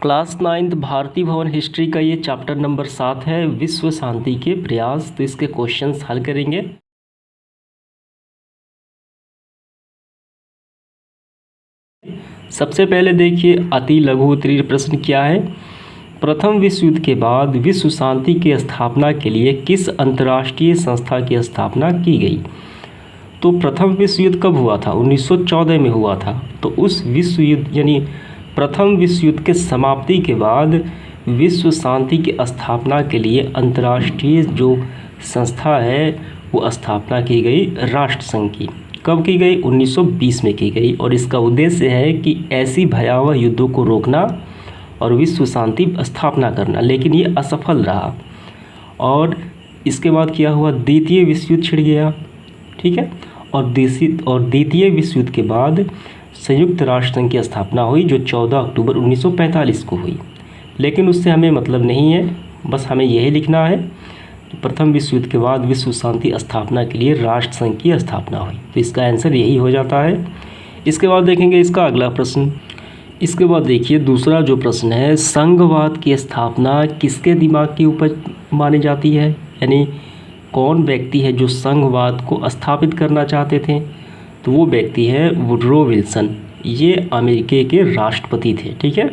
Class 9th भारतीय भवन history का ये चैप्टर नंबर 7 है, विश्व शांति के प्रयास। तो इसके क्वेश्चंस हल करेंगे। सबसे पहले देखिए अति लघु उत्तरीय प्रश्न क्या है। प्रथम विश्व युद्ध के बाद विश्व शांति की स्थापना के लिए किस अंतर्राष्ट्रीय संस्था की स्थापना की गई। तो प्रथम विश्व युद्ध कब हुआ था? 1914 में हुआ था। तो उस विश्व युद्ध यानी प्रथम विश्व युद्ध के समाप्ति के बाद विश्व शांति की स्थापना के लिए अंतर्राष्ट्रीय जो संस्था है वो स्थापना की गई राष्ट्र संघ की। कब की गई? 1920 में की गई। और इसका उद्देश्य है कि ऐसी भयावह युद्धों को रोकना और विश्व शांति स्थापना करना, लेकिन ये असफल रहा। और इसके बाद क्या हुआ? द्वितीय विश्व युद्ध छिड़ गया, ठीक है। और द्वितीय विश्व युद्ध के बाद संयुक्त राष्ट्र संघ की स्थापना हुई जो 14 अक्टूबर 1945 को हुई। लेकिन उससे हमें मतलब नहीं है, बस हमें यही लिखना है कि प्रथम विश्व युद्ध के बाद विश्व शांति स्थापना के लिए राष्ट्र संघ की स्थापना हुई। तो इसका आंसर यही हो जाता है। इसके बाद देखेंगे इसका अगला प्रश्न। इसके बाद देखिए दूसरा जो प्रश्न है, संघवाद की स्थापना किसके दिमाग की उपज मानी जाती है? यानी कौन व्यक्ति है जो संघवाद को स्थापित करना चाहते थे? तो वो व्यक्ति है वुडरो विल्सन। ये अमेरिका के राष्ट्रपति थे, ठीक है।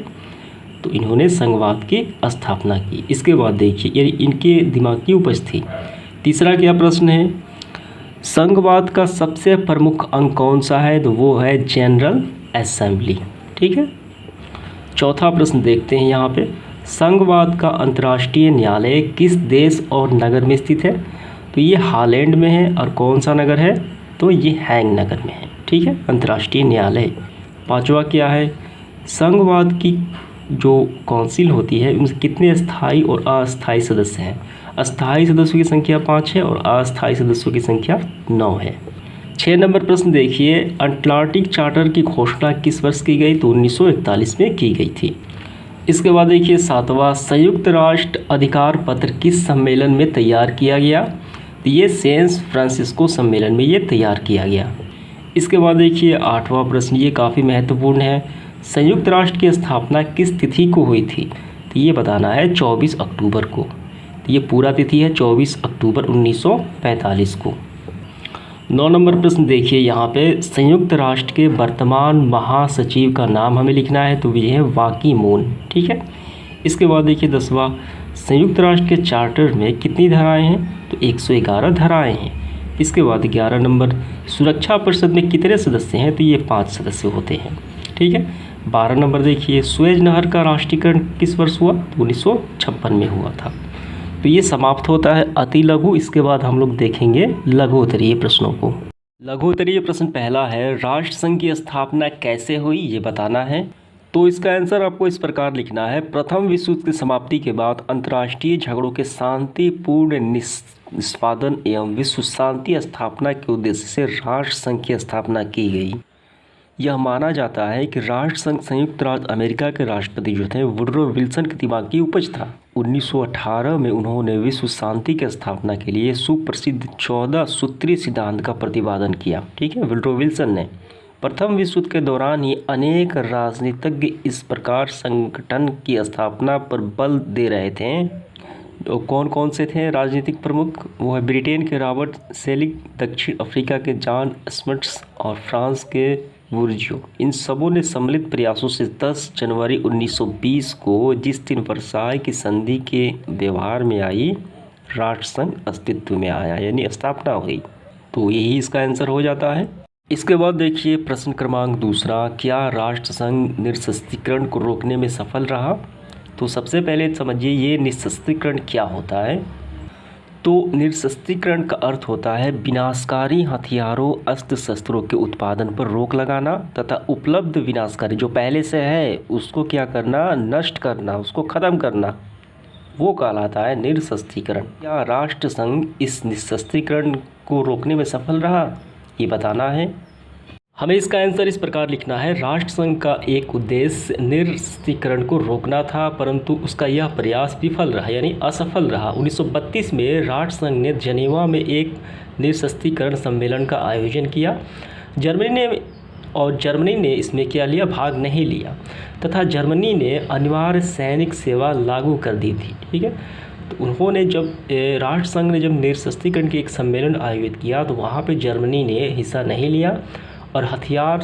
तो इन्होंने संघवाद की स्थापना की। इसके बाद देखिए यानी इनके दिमाग की उपज थी। तीसरा क्या प्रश्न है, संघवाद का सबसे प्रमुख अंग कौन सा है? तो वो है जनरल असेंबली, ठीक है। चौथा प्रश्न देखते हैं यहाँ पे, संघवाद का अंतर्राष्ट्रीय न्यायालय किस देश और नगर में स्थित है? तो ये हॉलैंड में है। और कौन सा नगर है? तो ये हैंग नगर में है, ठीक है, अंतर्राष्ट्रीय न्यायालय। पांचवा क्या है, संघवाद की जो काउंसिल होती है उनसे कितने स्थायी और अस्थायी सदस्य हैं? अस्थायी सदस्यों की संख्या 5 है और अस्थायी सदस्यों की संख्या 9 है। 6 नंबर प्रश्न देखिए, अटलांटिक चार्टर की घोषणा किस वर्ष की गई? तो 1941 में की गई थी। इसके बाद देखिए 7वां, संयुक्त राष्ट्र अधिकार पत्र किस सम्मेलन में तैयार किया गया? तो ये सैन फ्रांसिस्को सम्मेलन में ये तैयार किया गया। इसके बाद देखिए 8वां प्रश्न, ये काफ़ी महत्वपूर्ण है, संयुक्त राष्ट्र की स्थापना किस तिथि को हुई थी? तो ये बताना है 24 अक्टूबर को। तो ये पूरा तिथि है 24 अक्टूबर 1945 को। 9 नंबर प्रश्न देखिए यहाँ पे, संयुक्त राष्ट्र के वर्तमान महासचिव का नाम हमें लिखना है। तो ये है बान की मून, ठीक है। इसके बाद देखिए 10वां, संयुक्त राष्ट्र के चार्टर में कितनी धाराएं हैं? तो 111 धाराएं हैं। इसके बाद 11 नंबर, सुरक्षा परिषद में कितने सदस्य हैं? तो ये 5 सदस्य होते हैं, ठीक है। 12 नंबर देखिए, सुएज नहर का राष्ट्रीयकरण किस वर्ष हुआ? 1956 में हुआ था। तो ये समाप्त होता है अति लघु। इसके बाद हम लोग देखेंगे लघु उत्तरीय प्रश्नों को। लघु उत्तरीय प्रश्न पहला है, राष्ट्र संघ की स्थापना कैसे हुई ये बताना है। तो इसका आंसर आपको इस प्रकार लिखना है, प्रथम विश्व युद्ध की समाप्ति के बाद अंतर्राष्ट्रीय झगड़ों के शांतिपूर्ण निष्पादन एवं विश्व शांति स्थापना के उद्देश्य से राष्ट्र संघ की स्थापना की गई। यह माना जाता है कि राष्ट्र संघ संयुक्त राज्य अमेरिका के राष्ट्रपति जो थे वुडरो विल्सन के दिमाग की उपज था। 1918 में उन्होंने विश्व शांति की स्थापना के लिए सुप्रसिद्ध 14 सूत्रीय सिद्धांत का प्रतिपादन किया, ठीक है, वुडरो विल्सन ने। प्रथम विश्व युद्ध के दौरान ही अनेक राजनीतिज्ञ इस प्रकार संगठन की स्थापना पर बल दे रहे थे। कौन कौन से थे राजनीतिक प्रमुख? वो है ब्रिटेन के रॉबर्ट सेलिग, दक्षिण अफ्रीका के जॉन स्मिथ्स और फ्रांस के बुर्जियो। इन सबों ने सम्मिलित प्रयासों से 10 जनवरी 1920 को, जिस दिन वर्साय की संधि के व्यवहार में आई, राष्ट्र संघ अस्तित्व में आया यानी स्थापना हुई। तो यही इसका आंसर हो जाता है। इसके बाद देखिए प्रश्न क्रमांक दूसरा, क्या राष्ट्र संघ निरस्त्रीकरण को रोकने में सफल रहा? तो सबसे पहले समझिए ये निरस्त्रीकरण क्या होता है। तो निरस्त्रीकरण का अर्थ होता है विनाशकारी हथियारों अस्त्र शस्त्रों के उत्पादन पर रोक लगाना तथा उपलब्ध विनाशकारी जो पहले से है उसको क्या करना? नष्ट करना, उसको ख़त्म करना, वो कहलाता है निरस्त्रीकरण। क्या राष्ट्र संघ इस निरस्त्रीकरण को रोकने में सफल रहा ये बताना है। हमें इसका आंसर इस प्रकार लिखना है, राष्ट्र संघ का एक उद्देश्य निरस्त्रीकरण को रोकना था, परंतु उसका यह प्रयास विफल रहा यानी असफल रहा। 1932 में राष्ट्र संघ ने जेनेवा में एक निरस्त्रीकरण सम्मेलन का आयोजन किया। जर्मनी ने और जर्मनी ने इसमें क्या लिया, भाग नहीं लिया, तथा जर्मनी ने अनिवार्य सैनिक सेवा लागू कर दी थी। ठीक है, तो उन्होंने जब राष्ट्रसंघ ने जब निरस्त्रीकरण के एक सम्मेलन आयोजित किया तो वहाँ पे जर्मनी ने हिस्सा नहीं लिया और हथियार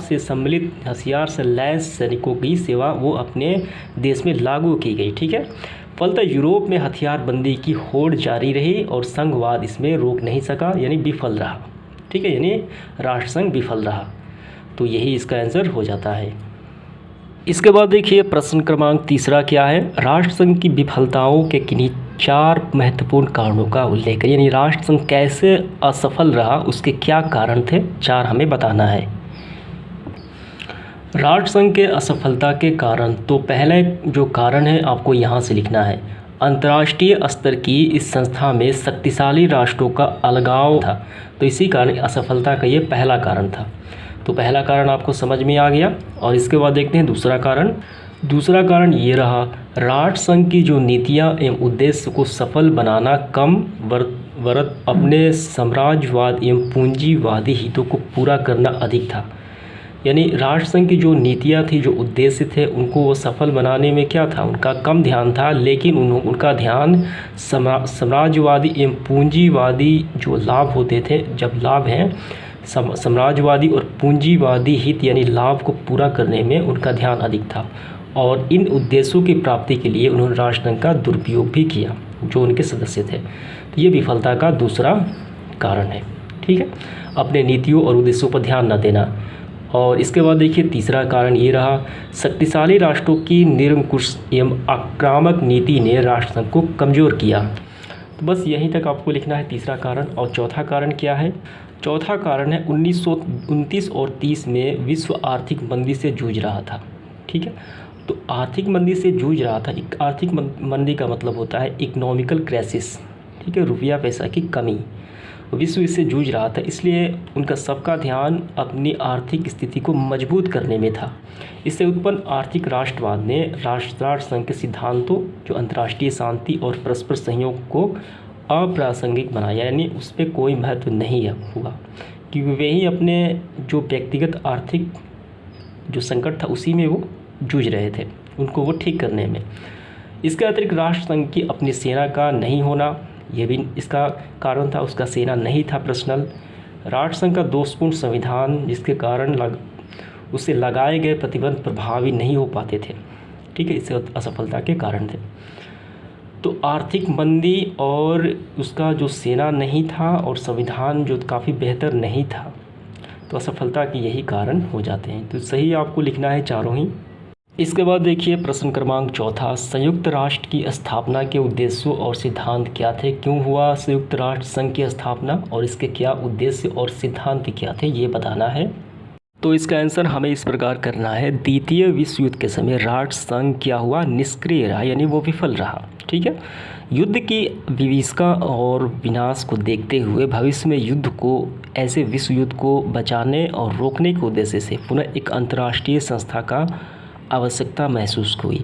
से लैस सैनिकों की सेवा वो अपने देश में लागू की गई। ठीक है, फलतः यूरोप में हथियारबंदी की होड़ जारी रही और संघवाद इसमें रोक नहीं सका, यानी विफल रहा। ठीक है, यानी राष्ट्रसंघ विफल रहा। तो यही इसका आंसर हो जाता है। इसके बाद देखिए प्रश्न क्रमांक तीसरा क्या है, राष्ट्रसंघ की विफलताओं के किन्हीं 4 महत्वपूर्ण कारणों का उल्लेख है, यानी राष्ट्रसंघ कैसे असफल रहा, उसके क्या कारण थे, 4 हमें बताना है। राष्ट्रसंघ के असफलता के कारण, तो पहले जो कारण है आपको यहाँ से लिखना है, अंतर्राष्ट्रीय स्तर की इस संस्था में शक्तिशाली राष्ट्रों का अलगाव था। तो इसी कारण असफलता का ये पहला कारण था। तो पहला कारण आपको समझ में आ गया। और इसके बाद देखते हैं दूसरा कारण। दूसरा कारण ये रहा, राष्ट्रसंघ की जो नीतियाँ एवं उद्देश्य को सफल बनाना कम वर्त अपने साम्राज्यवाद एवं पूंजीवादी हितों को पूरा करना अधिक था। यानी राष्ट्रसंघ की जो नीतियाँ थी, जो उद्देश्य थे, उनको वो सफल बनाने में क्या था, उनका कम ध्यान था, लेकिन उनका ध्यान साम्राज्यवादी एवं पूंजीवादी जो लाभ होते थे, जब लाभ हैं साम्राज्यवादी और पूंजीवादी हित यानी लाभ को पूरा करने में उनका ध्यान अधिक था। और इन उद्देश्यों की प्राप्ति के लिए उन्होंने राष्ट्रसंघ का दुरुपयोग भी किया जो उनके सदस्य थे। तो ये विफलता का दूसरा कारण है। ठीक है, अपने नीतियों और उद्देश्यों पर ध्यान न देना। और इसके बाद देखिए तीसरा कारण ये रहा, शक्तिशाली राष्ट्रों की निरंकुश एवं आक्रामक नीति ने राष्ट्रसंघ को कमज़ोर किया। तो बस यहीं तक आपको लिखना है तीसरा कारण। और चौथा कारण क्या है, चौथा कारण है 1929 और 30 में विश्व आर्थिक मंदी से जूझ रहा था। ठीक है, तो आर्थिक मंदी से जूझ रहा था। आर्थिक मंदी का मतलब होता है इकोनॉमिकल क्राइसिस। ठीक है, रुपया पैसा की कमी, विश्व इससे जूझ रहा था, इसलिए उनका सबका ध्यान अपनी आर्थिक स्थिति को मजबूत करने में था। इससे उत्पन्न आर्थिक राष्ट्रवाद ने राष्ट्रसंघ के सिद्धांतों, जो अंतर्राष्ट्रीय शांति और परस्पर सहयोग को अप्रासंगिक बनाया, यानी उस पर कोई महत्व नहीं हुआ, क्योंकि वे ही अपने जो व्यक्तिगत आर्थिक जो संकट था उसी में वो जूझ रहे थे, उनको वो ठीक करने में। इसके अतिरिक्त राष्ट्रसंघ की अपनी सेना का नहीं होना, ये भी इसका कारण था। उसका सेना नहीं था पर्सनल। राष्ट्रसंघ का दोषपूर्ण संविधान, जिसके कारण उससे लगाए गए प्रतिबंध प्रभावी नहीं हो पाते थे। ठीक है, इससे असफलता के कारण थे। तो आर्थिक मंदी और उसका जो सेना नहीं था और संविधान जो काफ़ी बेहतर नहीं था, तो असफलता के यही कारण हो जाते हैं। तो सही आपको लिखना है चारों ही। इसके बाद देखिए प्रश्न क्रमांक चौथा, संयुक्त राष्ट्र की स्थापना के उद्देश्यों और सिद्धांत क्या थे, क्यों हुआ संयुक्त राष्ट्र संघ की स्थापना और इसके क्या उद्देश्य और सिद्धांत क्या थे, ये बताना है। तो इसका आंसर हमें इस प्रकार करना है, द्वितीय विश्व युद्ध के समय राष्ट्र संघ क्या हुआ, निष्क्रिय रहा, यानी वो विफल रहा। ठीक है, युद्ध की विभीषिका और विनाश को देखते हुए भविष्य में युद्ध को, ऐसे विश्व युद्ध को बचाने और रोकने के उद्देश्य से पुनः एक अंतर्राष्ट्रीय संस्था का आवश्यकता महसूस हुई।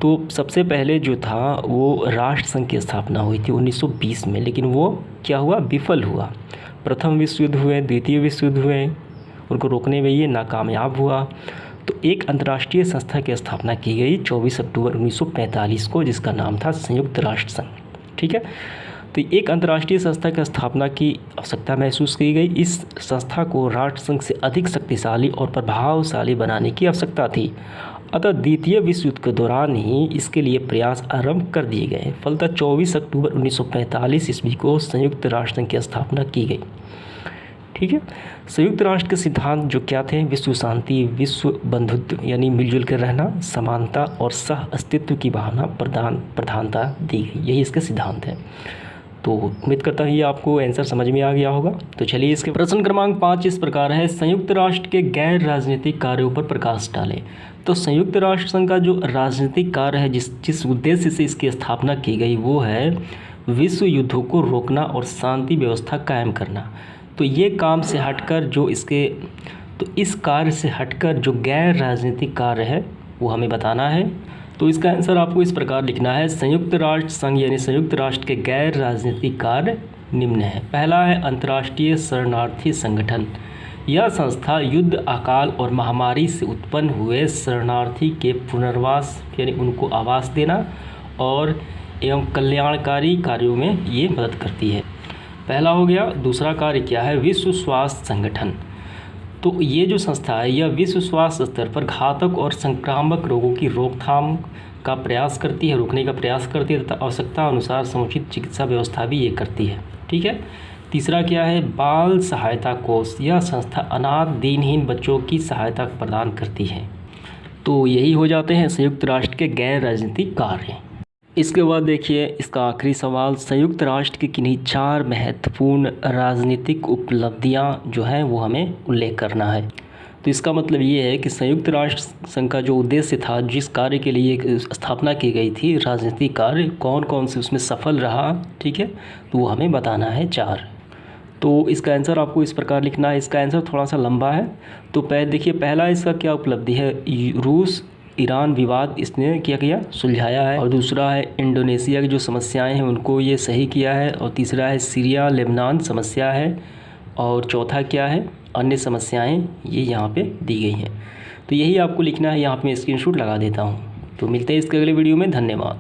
तो सबसे पहले जो था वो राष्ट्रसंघ की स्थापना हुई थी 1920 में, लेकिन वो क्या हुआ, विफल हुआ। प्रथम विश्व युद्ध हुए, द्वितीय विश्व युद्ध हुए, उनको रोकने में ये नाकामयाब हुआ। तो एक अंतर्राष्ट्रीय संस्था की स्थापना की गई 24 अक्टूबर 1945 को, जिसका नाम था संयुक्त राष्ट्र संघ। ठीक है, तो एक अंतर्राष्ट्रीय संस्था की स्थापना की आवश्यकता महसूस की गई। इस संस्था को राष्ट्रसंघ से अधिक शक्तिशाली और प्रभावशाली बनाने की आवश्यकता थी। अतः द्वितीय विश्व युद्ध के दौरान ही इसके लिए प्रयास आरंभ कर दिए गए। फलतः 24 अक्टूबर 1945 ईस्वी को संयुक्त राष्ट्र संघ की स्थापना की गई। ठीक है, संयुक्त राष्ट्र के सिद्धांत जो क्या थे, विश्व शांति, विश्व बंधुत्व यानी मिलजुल कर रहना, समानता और सह अस्तित्व की भावना प्रधानता दी गई, यही इसके सिद्धांत हैं। तो उम्मीद करता हूँ ये आपको आंसर समझ में आ गया होगा। तो चलिए इसके प्रश्न क्रमांक 5 इस प्रकार है, संयुक्त राष्ट्र के गैर राजनीतिक कार्यों पर प्रकाश डालें। तो संयुक्त राष्ट्र संघ का जो राजनीतिक कार्य है, जिस उद्देश्य से इसकी स्थापना की गई, वो है विश्व युद्धों को रोकना और शांति व्यवस्था कायम करना। तो ये काम से हटकर इस कार्य से हटकर जो गैर राजनीतिक कार्य है वो हमें बताना है। तो इसका आंसर आपको इस प्रकार लिखना है, संयुक्त राष्ट्र संघ यानी संयुक्त राष्ट्र के गैर राजनीतिक कार्य निम्न है। पहला है अंतर्राष्ट्रीय शरणार्थी संगठन, यह संस्था युद्ध, अकाल और महामारी से उत्पन्न हुए शरणार्थी के पुनर्वास यानी उनको आवास देना और एवं कल्याणकारी कार्यों में ये मदद करती है। पहला हो गया। दूसरा कार्य क्या है? विश्व स्वास्थ्य संगठन। तो ये जो संस्था है यह विश्व स्वास्थ्य स्तर पर घातक और संक्रामक रोगों की रोकथाम का प्रयास करती है, रोकने का प्रयास करती है तथा आवश्यकता अनुसार समुचित चिकित्सा व्यवस्था भी ये करती है। ठीक है। तीसरा क्या है? बाल सहायता कोष। यह संस्था अनाथ दीनहीन बच्चों की सहायता प्रदान करती है। तो यही हो जाते हैं संयुक्त राष्ट्र के गैर राजनीतिक कार्य। इसके बाद देखिए इसका आखिरी सवाल, संयुक्त राष्ट्र की किन्हीं 4 महत्वपूर्ण राजनीतिक उपलब्धियां जो हैं वो हमें उल्लेख करना है। तो इसका मतलब ये है कि संयुक्त राष्ट्र संघ का जो उद्देश्य था, जिस कार्य के लिए स्थापना की गई थी, राजनीतिक कार्य कौन कौन से उसमें सफल रहा, ठीक है, तो वो हमें बताना है 4। तो इसका आंसर आपको इस प्रकार लिखना है। इसका आंसर थोड़ा सा लंबा है। तो देखिए पहला इसका क्या उपलब्धि है? रूस ईरान विवाद इसने क्या किया? सुलझाया है। और दूसरा है इंडोनेशिया की जो समस्याएं हैं उनको ये सही किया है। और तीसरा है सीरिया लेबनान समस्या है। और चौथा क्या है? अन्य समस्याएं ये यहाँ पे दी गई हैं। तो यही आपको लिखना है। यहाँ पे मैं स्क्रीनशॉट लगा देता हूँ। तो मिलते हैं इसके अगले वीडियो में। धन्यवाद।